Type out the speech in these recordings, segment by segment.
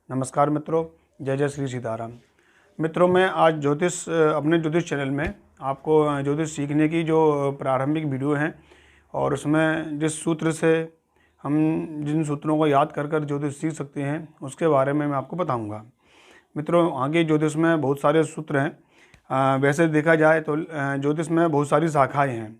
नमस्कार मित्रों, जय जय श्री सीताराम। मित्रों, मैं आज अपने ज्योतिष चैनल में आपको ज्योतिष सीखने की जो प्रारंभिक वीडियो हैं और उसमें जिस सूत्र से हम जिन सूत्रों को याद कर कर ज्योतिष सीख सकते हैं उसके बारे में मैं आपको बताऊंगा। मित्रों, आगे ज्योतिष में बहुत सारे सूत्र हैं। वैसे देखा जाए तो ज्योतिष में बहुत सारी शाखाएँ हैं,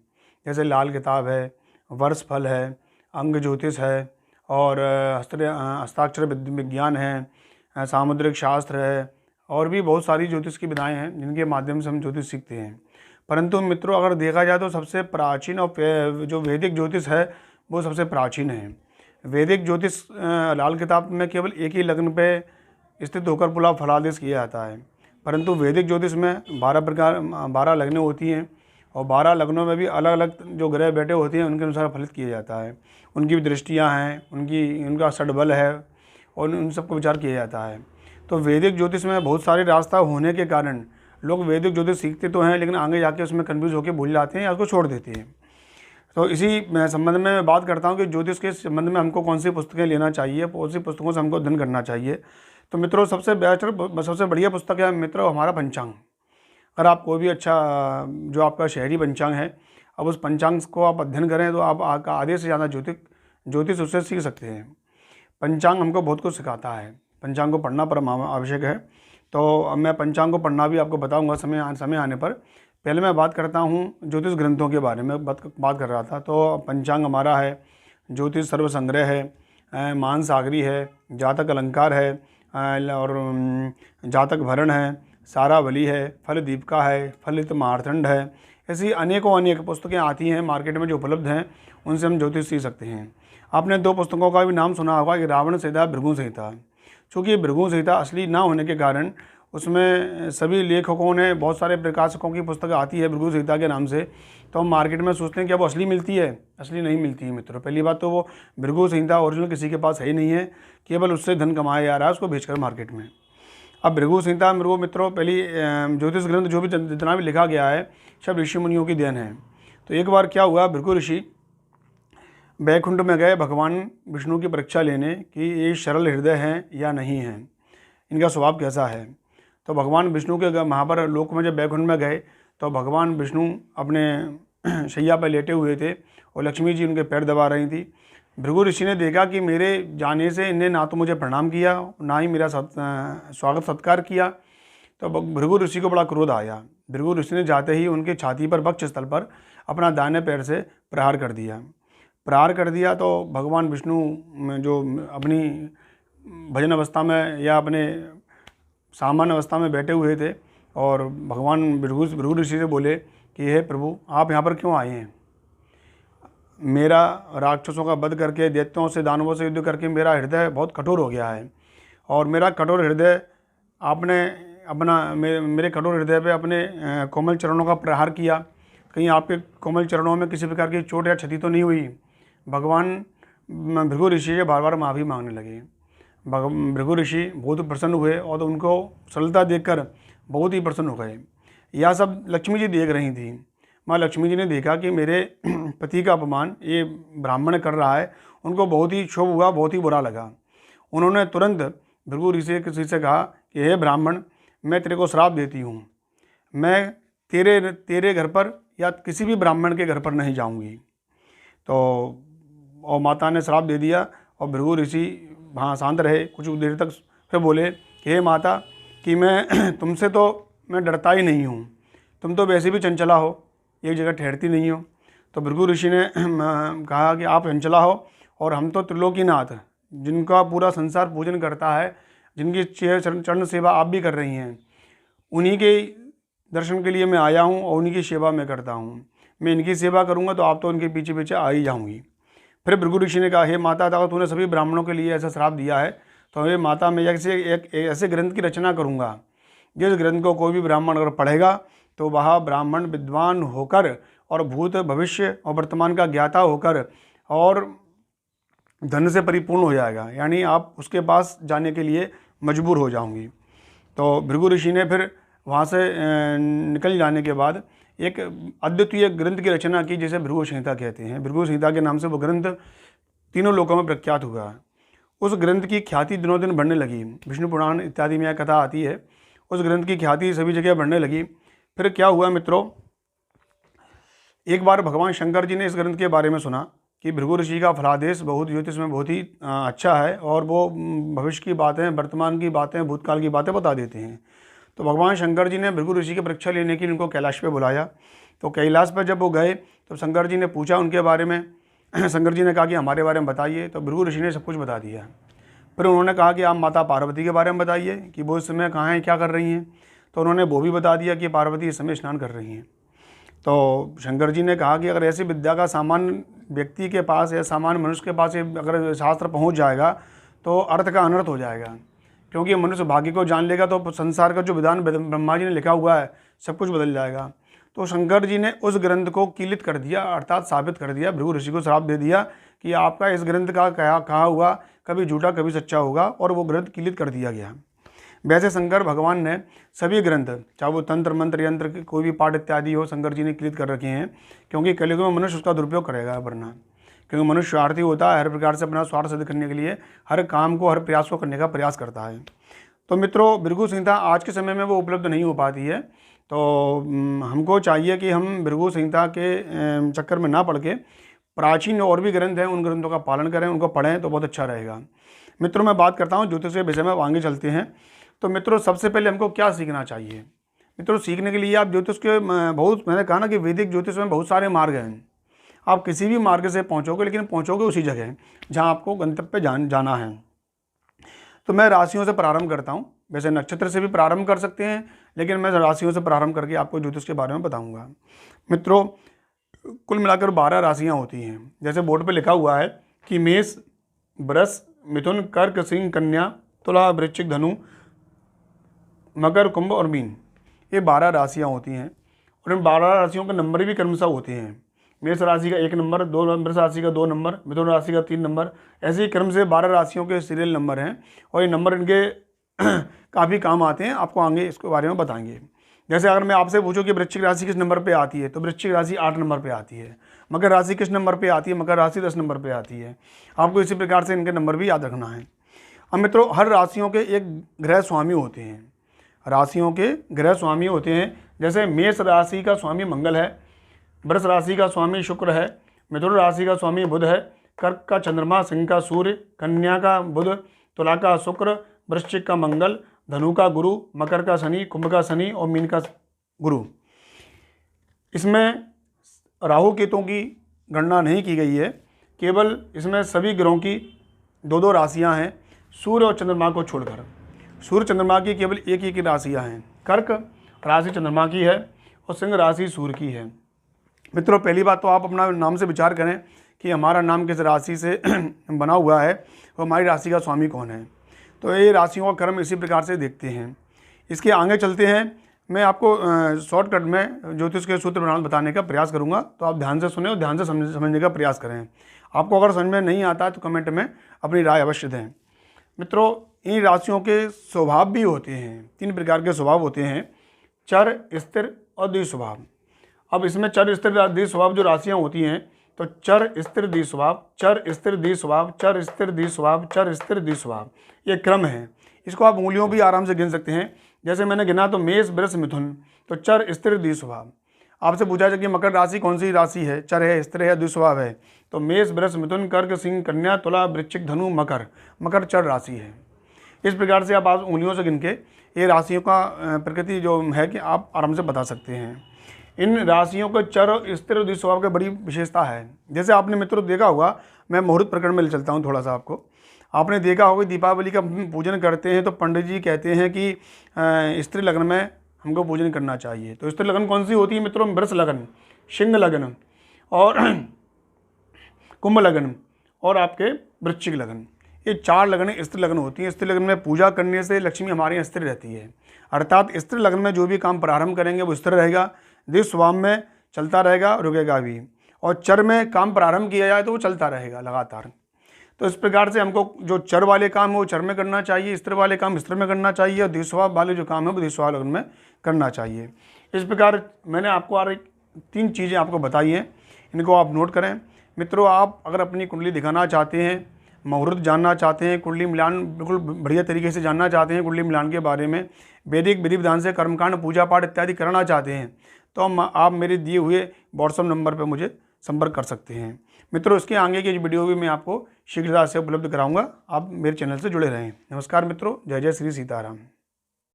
जैसे लाल किताब है, वर्ष फल है, अंग ज्योतिष है और हस्ताक्षर विज्ञान है, सामुद्रिक शास्त्र है और भी बहुत सारी ज्योतिष की विधाएँ हैं जिनके माध्यम से हम ज्योतिष सीखते हैं। परंतु मित्रों, अगर देखा जाए तो सबसे प्राचीन और जो वैदिक ज्योतिष है वो सबसे प्राचीन है। वैदिक ज्योतिष लाल किताब में केवल एक ही लग्न पे स्थित होकर पूरा फलादेश किया जाता है, परंतु वैदिक ज्योतिष में 12 लग्नें होती हैं और 12 लग्नों में भी अलग अलग जो ग्रह बैठे होते हैं उनके अनुसार फलित किया जाता है। उनकी भी दृष्टियाँ हैं, उनका षड्बल है और उन सबको विचार किया जाता है। तो वैदिक ज्योतिष में बहुत सारे रास्ता होने के कारण लोग वैदिक ज्योतिष सीखते तो हैं, लेकिन आगे जाके उसमें कन्फ्यूज होकर भूल जाते हैं या उसको छोड़ देते हैं। तो इसी संबंध में मैं बात करता हूँ कि ज्योतिष के संबंध में हमको कौन सी पुस्तकें लेना चाहिए, कौन सी पुस्तकों से हमको अध्ययन करना चाहिए। तो मित्रों, सबसे बढ़िया पुस्तक है मित्रों हमारा पंचांग। अगर आप कोई भी अच्छा जो आपका शहरी पंचांग है, अब उस पंचांग को आप अध्ययन करें तो आप आधे से ज़्यादा ज्योतिष उससे सीख सकते हैं। पंचांग हमको बहुत कुछ सिखाता है, पंचांग को पढ़ना परम आवश्यक है। तो अब मैं पंचांग को पढ़ना भी आपको बताऊंगा समय आने पर। पहले मैं बात करता हूँ ज्योतिष ग्रंथों के बारे में बात कर रहा था। तो पंचांग हमारा है ज्योतिष सर्व संग्रह है, मानसागरी है, जातक अलंकार है और जातक भरण है, सारावली है, फल दीपिका है, फलित मार्तंड है। ऐसी अनेक पुस्तकें आती हैं मार्केट में जो उपलब्ध हैं, उनसे हम ज्योतिष सीख सकते हैं। आपने 2 पुस्तकों का भी नाम सुना होगा कि रावण संहिता, भृगु संहिता। चूँकि भृगु संहिता असली ना होने के कारण उसमें सभी लेखकों ने, बहुत सारे प्रकाशकों की पुस्तक आती है भृगु संहिता के नाम से, तो हम मार्केट में सोचते हैं कि वो असली मिलती है। असली नहीं मिलती है मित्रों। पहली बात तो वो भृगु संहिता ओरिजिनल किसी के पास है ही नहीं है, केवल उससे धन कमाया जा रहा है उसको बेचकर मार्केट में। अब भृगु संहिता मित्रों पहली ज्योतिष ग्रंथ जो भी जितना भी लिखा गया है सब ऋषि मुनियों की देन है। तो एक बार क्या हुआ, भृगु ऋषि बैकुंठ में गए भगवान विष्णु की परीक्षा लेने कि ये सरल हृदय हैं या नहीं हैं, इनका स्वभाव कैसा है। तो भगवान विष्णु के महापर लोक में जब बैकुंठ में गए तो भगवान विष्णु अपने शैया पर लेटे हुए थे और लक्ष्मी जी उनके पैर दबा रही थी। भृगु ऋषि ने देखा कि मेरे जाने से इन्हें ना तो मुझे प्रणाम किया ना ही मेरा स्वागत सत्कार किया। तो भृगु ऋषि को बड़ा क्रोध आया। भृगु ऋषि ने जाते ही उनके छाती पर, वक्ष स्थल पर अपना दाहिने पैर से प्रहार कर दिया। तो भगवान विष्णु जो अपनी भजन अवस्था में या अपने सामान्य अवस्था में बैठे हुए थे और भगवान भृगु ऋषि से बोले कि हे प्रभु, आप यहाँ पर क्यों आए हैं? मेरा राक्षसों का वध करके, दैत्यों से, दानवों से युद्ध करके मेरा हृदय बहुत कठोर हो गया है और मेरा कठोर हृदय आपने मेरे कठोर हृदय पे अपने कोमल चरणों का प्रहार किया। कहीं आपके कोमल चरणों में किसी प्रकार की चोट या क्षति तो नहीं हुई? भगवान भृगु ऋषि से बार बार माफ़ी मांगने लगे। भृगु ऋषि बहुत प्रसन्न हुए और तो उनको सरलता देखकर बहुत ही प्रसन्न हो गए। यह सब लक्ष्मी जी देख रही थी। माँ लक्ष्मी जी ने देखा कि मेरे पति का अपमान ये ब्राह्मण कर रहा है, उनको बहुत ही क्षोभ हुआ, बहुत ही बुरा लगा। उन्होंने तुरंत भृगु ऋषि से कहा कि हे ब्राह्मण, मैं तेरे को श्राप देती हूँ, मैं तेरे घर पर या किसी भी ब्राह्मण के घर पर नहीं जाऊँगी। तो और माता ने श्राप दे दिया और भृगु ऋषि वहाँ शांत रहे कुछ देर तक। फिर बोले कि हे माता, कि मैं तुमसे तो मैं डरता ही नहीं हूँ, तुम तो वैसे भी चंचला हो, एक जगह ठहरती नहीं हो। तो भृगु ऋषि ने कहा कि आप चंचला हो और हम तो त्रिलोकीनाथ, जिनका पूरा संसार पूजन करता है, जिनकी चरण सेवा आप भी कर रही हैं, उन्हीं के दर्शन के लिए मैं आया हूँ और उन्हीं की सेवा मैं करता हूँ। मैं इनकी सेवा करूँगा तो आप तो उनके पीछे पीछे आ ही जाऊँगी। फिर भृगु ऋषि ने कहा, हे माता, अगर तूने सभी ब्राह्मणों के लिए ऐसा श्राप दिया है तो हे माता, मैं एक ऐसे ग्रंथ की रचना करूँगा जिस ग्रंथ को कोई भी ब्राह्मण अगर पढ़ेगा तो वह ब्राह्मण विद्वान होकर और भूत भविष्य और वर्तमान का ज्ञाता होकर और धन से परिपूर्ण हो जाएगा, यानी आप उसके पास जाने के लिए मजबूर हो जाऊंगी। तो भृगु ऋषि ने फिर वहाँ से निकल जाने के बाद एक अद्वितीय ग्रंथ की रचना की जिसे भृगु संहिता कहते हैं। भृगु संहिता के नाम से वो ग्रंथ तीनों लोकों में प्रख्यात हुआ है। उस ग्रंथ की ख्याति दिनों दिन बढ़ने लगी। विष्णु पुराण इत्यादि में यह कथा आती है, उस ग्रंथ की ख्याति सभी जगह बढ़ने लगी। फिर क्या हुआ मित्रों, एक बार भगवान शंकर जी ने इस ग्रंथ के बारे में सुना कि भृगु ऋषि का फलादेश बहुत ज्योतिष में बहुत ही अच्छा है और वो भविष्य की बातें, वर्तमान की बातें, भूतकाल की बातें बता देते हैं। तो भगवान शंकर जी ने भृगु ऋषि की परीक्षा लेने के लिए उनको कैलाश पे बुलाया। तो कैलाश पर जब वो गए तो शंकर जी ने पूछा उनके बारे में। शंकर जी ने कहा कि हमारे बारे में बताइए। तो भृगु ऋषि ने सब कुछ बता दिया। फिर उन्होंने कहा कि आप माता पार्वती के बारे में बताइए कि वो इस समय कहाँ हैं, क्या कर रही हैं। तो उन्होंने वो भी बता दिया कि पार्वती इस समय स्नान कर रही हैं। तो शंकर जी ने कहा कि अगर ऐसी विद्या का सामान्य व्यक्ति के पास या सामान्य मनुष्य के पास अगर शास्त्र पहुंच जाएगा तो अर्थ का अनर्थ हो जाएगा, क्योंकि मनुष्य भाग्य को जान लेगा तो संसार का जो विधान ब्रह्मा जी ने लिखा हुआ है सब कुछ बदल जाएगा। तो शंकर जी ने उस ग्रंथ को कीलित कर दिया, अर्थात साबित कर दिया, भृगु ऋषि को श्राप दे दिया कि आपका इस ग्रंथ का कहा हुआ कभी झूठा कभी सच्चा होगा, और वो ग्रंथ कीलित कर दिया गया। वैसे शंकर भगवान ने सभी ग्रंथ, चाहे वो तंत्र मंत्र यंत्र के कोई भी पाठ इत्यादि हो, शंकर जी ने कीलित कर रखे हैं, क्योंकि कलयुग में मनुष्य उसका दुरुपयोग करेगा वरना, क्योंकि मनुष्य स्वार्थी होता है, हर प्रकार से अपना स्वार्थ सिद्ध करने के लिए हर काम को, हर प्रयास को करने का प्रयास करता है। तो मित्रों, भृगु संहिता आज के समय में वो उपलब्ध नहीं हो पाती है, तो हमको चाहिए कि हम भृगु संहिता के चक्कर में ना पड़ के प्राचीन और भी ग्रंथ हैं उन ग्रंथों का पालन करें, उनको पढ़ें तो बहुत अच्छा रहेगा। मित्रों, मैं बात करता हूँ ज्योतिष के विषय में, आगे चलते हैं। तो मित्रों, सबसे पहले हमको क्या सीखना चाहिए? मित्रों, सीखने के लिए आप ज्योतिष के मैंने कहा ना कि वैदिक ज्योतिष में बहुत सारे मार्ग हैं। आप किसी भी मार्ग से पहुँचोगे, लेकिन पहुँचोगे उसी जगह जहाँ आपको गंतव्य पे जाना है। तो मैं राशियों से प्रारंभ करता हूँ। वैसे नक्षत्र से भी प्रारंभ कर सकते हैं, लेकिन मैं राशियों से प्रारंभ करके आपको ज्योतिष के बारे में बताऊँगा। मित्रों, कुल मिलाकर 12 राशियाँ होती हैं। जैसे बोर्ड पर लिखा हुआ है कि मेष, वृष, मिथुन, कर्क, सिंह, कन्या, तुला, वृश्चिक, धनु, मकर, कुंभ और मीन, ये 12 राशियाँ होती हैं। और इन 12 राशियों के नंबर भी क्रमशः होते हैं। मेष राशि का 1 नंबर, वृष राशि का 2 नंबर, मिथुन राशि का 3 नंबर, ऐसे ही क्रम से 12 राशियों के सीरियल नंबर हैं। और ये नंबर इनके काफ़ी काम आते हैं, आपको आगे इसके बारे में बताएंगे। जैसे अगर मैं आपसे पूछूं कि वृश्चिक राशि किस नंबर पे आती है, तो वृश्चिक राशि 8 नंबर पे आती है। मकर राशि किस नंबर पे आती है? मकर राशि 10 नंबर पे आती है। आपको इसी प्रकार से इनके नंबर भी याद रखना है। अब मित्रों, हर राशियों के एक ग्रह स्वामी होते हैं। राशियों के ग्रह स्वामी होते हैं। जैसे मेष राशि का स्वामी मंगल है, वृष राशि का स्वामी शुक्र है, मिथुन राशि का स्वामी बुध है, कर्क का चंद्रमा, सिंह का सूर्य, कन्या का बुध, तुला का शुक्र, वृश्चिक का मंगल, धनु का गुरु, मकर का शनि, कुंभ का शनि और मीन का गुरु। इसमें राहु केतुओं की गणना नहीं की गई है, केवल इसमें सभी ग्रहों की 2-2 राशियां हैं, सूर्य और चंद्रमा को छोड़कर। सूर्य चंद्रमा की केवल एक ही राशियां हैं। कर्क राशि चंद्रमा की है और सिंह राशि सूर्य की है। मित्रों, पहली बात तो आप अपना नाम से विचार करें कि हमारा नाम किस राशि से बना हुआ है और हमारी राशि का स्वामी कौन है। तो ये राशियों का क्रम इसी प्रकार से देखते हैं। इसके आगे चलते हैं। मैं आपको शॉर्टकट में ज्योतिष के सूत्र प्रणाली बताने का प्रयास करूंगा, तो आप ध्यान से सुने और ध्यान से समझने का प्रयास करें। आपको अगर समझ में नहीं आता है तो कमेंट में अपनी राय अवश्य दें। मित्रों, इन राशियों के स्वभाव भी होते हैं। 3 प्रकार के स्वभाव होते हैं, चर, स्थिर और द्विस्वभाव। अब इसमें चर, स्थिर, द्विस्वभाव जो राशियाँ होती हैं, तो चर, स्थिर, द्विस्वभाव, चर, स्थिर, द्विस्वभाव, चर, स्थिर, द्विस्वभाव, चर, स्थिर, द्विस्वभाव, ये क्रम है। इसको आप उंगलियों भी आराम से गिन सकते हैं। जैसे मैंने गिना तो मेष, वृष, मिथुन, तो चर, स्थिर, द्विस्वभाव। आपसे पूछा जाए कि मकर राशि कौन सी राशि है, चर है, स्थिर है, द्विस्वभाव है, तो मेष, वृष, मिथुन, कर्क, सिंह, कन्या, तुला, वृश्चिक, धनु, मकर। मकर चर राशि है। इस प्रकार से आप उंगलियों से गिन के ये राशियों का प्रकृति जो है कि आप आराम से बता सकते हैं। इन राशियों को चर, स्थिर, द्विस्वभाव की बड़ी विशेषता है। जैसे आपने मित्रों देखा होगा, मैं मुहूर्त प्रकरण में ले चलता हूँ थोड़ा सा आपको। आपने देखा होगा दीपावली का पूजन करते हैं तो पंडित जी कहते हैं कि स्त्री लग्न में हमको पूजन करना चाहिए। तो स्त्री लग्न कौन सी होती है मित्रों? वृष लग्न, सिंह लग्न और कुंभ लग्न और आपके वृश्चिक लग्न, ये 4 लग्न स्त्री लग्न होती हैं। स्त्री लग्न में पूजा करने से लक्ष्मी हमारे यहाँ स्थिर रहती है, अर्थात स्त्री लग्न में जो भी काम प्रारंभ करेंगे वो स्थिर रहेगा, द्विस्वभाव में चलता रहेगा, रुकेगा भी, और चर में काम प्रारंभ किया जाए तो वो चलता रहेगा लगातार। तो इस प्रकार से हमको जो चर वाले काम है वो चर में करना चाहिए, स्थिर वाले काम स्थिर में करना चाहिए, और द्विस्वभाव वाले जो काम है वो द्विस्वभाव लग्न में करना चाहिए। इस प्रकार मैंने आपको 3 चीज़ें आपको बताई हैं, इनको आप नोट करें। मित्रों, आप अगर अपनी कुंडली दिखाना चाहते हैं, मुहूर्त जानना चाहते हैं, कुंडली मिलान बिल्कुल बढ़िया तरीके से जानना चाहते हैं, कुंडली मिलान के बारे में, वैदिक विधि विधान से कर्मकांड पूजा पाठ इत्यादि करना चाहते हैं, तो आप मेरे दिए हुए व्हाट्सएप नंबर पर मुझे संपर्क कर सकते हैं। मित्रों, इसके आगे की वीडियो भी मैं आपको शीघ्रता से उपलब्ध कराऊंगा। आप मेरे चैनल से जुड़े रहें। नमस्कार मित्रों, जय जय श्री सीताराम।